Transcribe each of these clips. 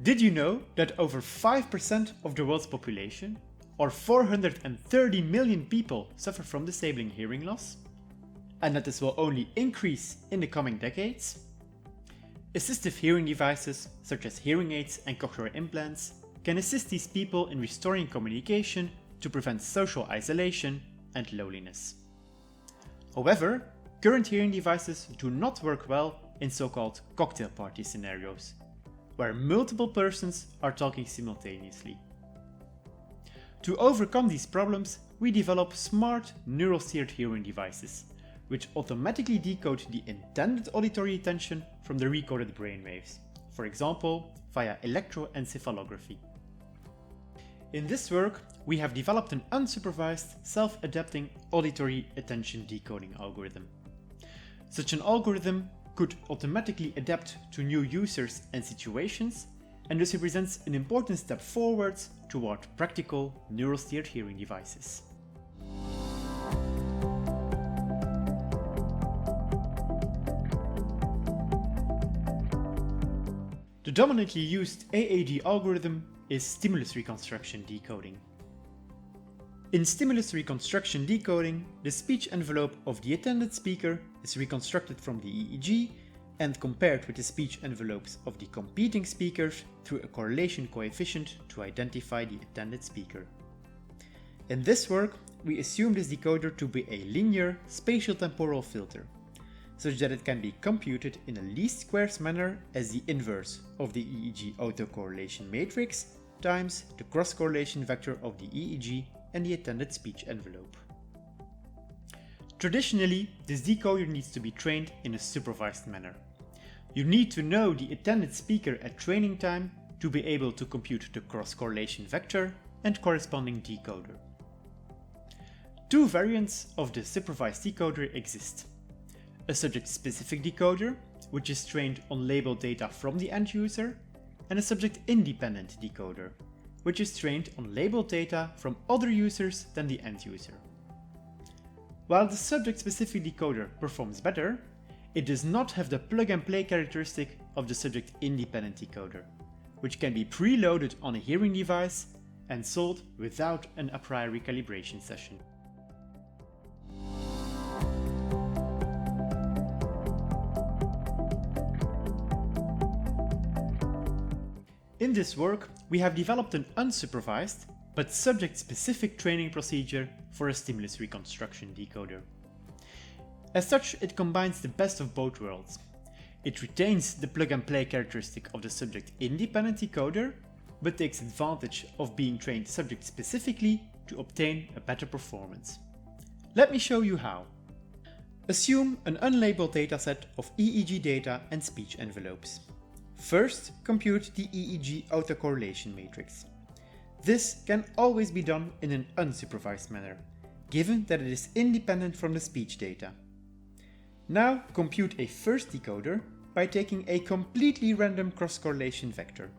Did you know that over 5% of the world's population, or 430 million people, suffer from disabling hearing loss? And that this will only increase in the coming decades? Assistive hearing devices, such as hearing aids and cochlear implants, can assist these people in restoring communication to prevent social isolation and loneliness. However, current hearing devices do not work well in so-called cocktail party scenarios, where multiple persons are talking simultaneously. To overcome these problems, we develop smart neuro-steered hearing devices, which automatically decode the intended auditory attention from the recorded brainwaves, for example, via electroencephalography. In this work, we have developed an unsupervised, self-adapting auditory attention decoding algorithm. Such an algorithm could automatically adapt to new users and situations, and this represents an important step forwards toward practical neuro-steered hearing devices. The dominantly used AAD algorithm is stimulus reconstruction decoding. In stimulus reconstruction decoding, the speech envelope of the attended speaker is reconstructed from the EEG and compared with the speech envelopes of the competing speakers through a correlation coefficient to identify the attended speaker. In this work, we assume this decoder to be a linear spatial-temporal filter, such that it can be computed in a least squares manner as the inverse of the EEG autocorrelation matrix times the cross-correlation vector of the EEG and the attended speech envelope. Traditionally, this decoder needs to be trained in a supervised manner. You need to know the attended speaker at training time to be able to compute the cross-correlation vector and corresponding decoder. Two variants of the supervised decoder exist. A subject-specific decoder, which is trained on labeled data from the end user, and a subject-independent decoder, which is trained on labeled data from other users than the end user. While the subject-specific decoder performs better, it does not have the plug-and-play characteristic of the subject-independent decoder, which can be preloaded on a hearing device and sold without an a priori calibration session. In this work, we have developed an unsupervised but subject-specific training procedure for a stimulus reconstruction decoder. As such, it combines the best of both worlds. It retains the plug-and-play characteristic of the subject-independent decoder, but takes advantage of being trained subject-specifically to obtain a better performance. Let me show you how. Assume an unlabeled dataset of EEG data and speech envelopes. First, compute the EEG autocorrelation matrix. This can always be done in an unsupervised manner, given that it is independent from the speech data. Now compute a first decoder by taking a completely random cross-correlation vector.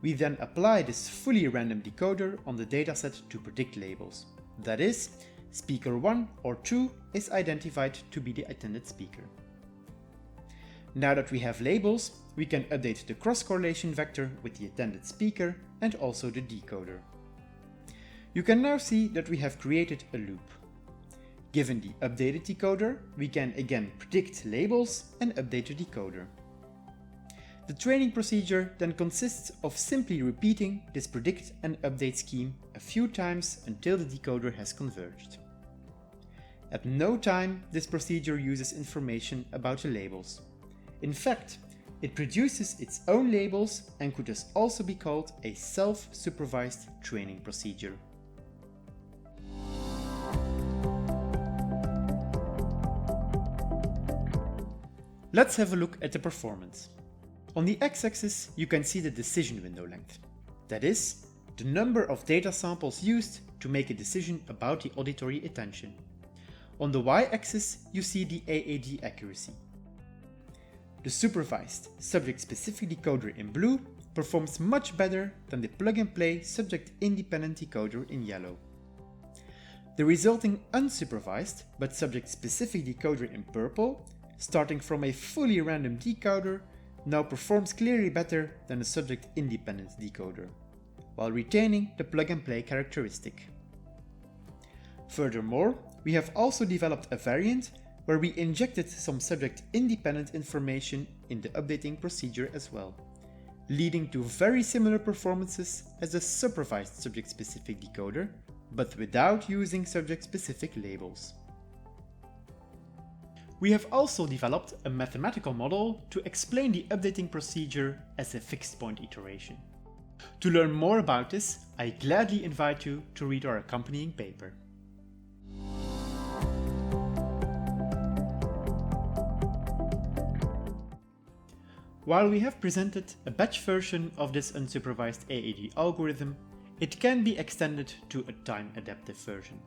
We then apply this fully random decoder on the dataset to predict labels. That is, speaker 1 or 2 is identified to be the attended speaker. Now that we have labels, we can update the cross-correlation vector with the attended speaker and also the decoder. You can now see that we have created a loop. Given the updated decoder, we can again predict labels and update the decoder. The training procedure then consists of simply repeating this predict and update scheme a few times until the decoder has converged. At no time this procedure uses information about the labels. In fact, it produces its own labels and could thus also be called a self-supervised training procedure. Let's have a look at the performance. On the x-axis, you can see the decision window length. That is, the number of data samples used to make a decision about the auditory attention. On the y-axis, you see the AAD accuracy. The supervised, subject-specific decoder in blue performs much better than the plug-and-play subject-independent decoder in yellow. The resulting unsupervised but subject-specific decoder in purple, starting from a fully random decoder, now performs clearly better than a subject-independent decoder, while retaining the plug-and-play characteristic. Furthermore, we have also developed a variant where we injected some subject-independent information in the updating procedure as well, leading to very similar performances as a supervised subject-specific decoder, but without using subject-specific labels. We have also developed a mathematical model to explain the updating procedure as a fixed point iteration. To learn more about this, I gladly invite you to read our accompanying paper. While we have presented a batch version of this unsupervised AAD algorithm, it can be extended to a time-adaptive version.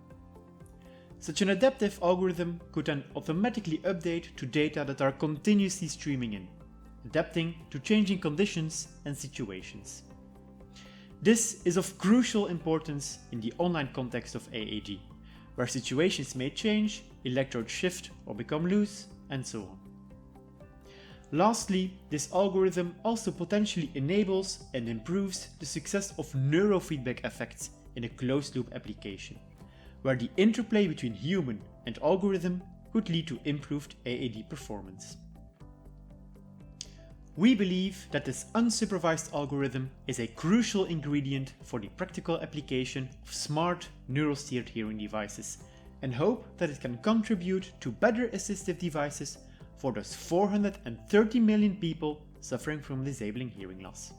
Such an adaptive algorithm could then automatically update to data that are continuously streaming in, adapting to changing conditions and situations. This is of crucial importance in the online context of AAD, where situations may change, electrodes shift or become loose, and so on. Lastly, this algorithm also potentially enables and improves the success of neurofeedback effects in a closed-loop application, where the interplay between human and algorithm could lead to improved AAD performance. We believe that this unsupervised algorithm is a crucial ingredient for the practical application of smart neuro-steered hearing devices, and hope that it can contribute to better assistive devices for those 430 million people suffering from disabling hearing loss.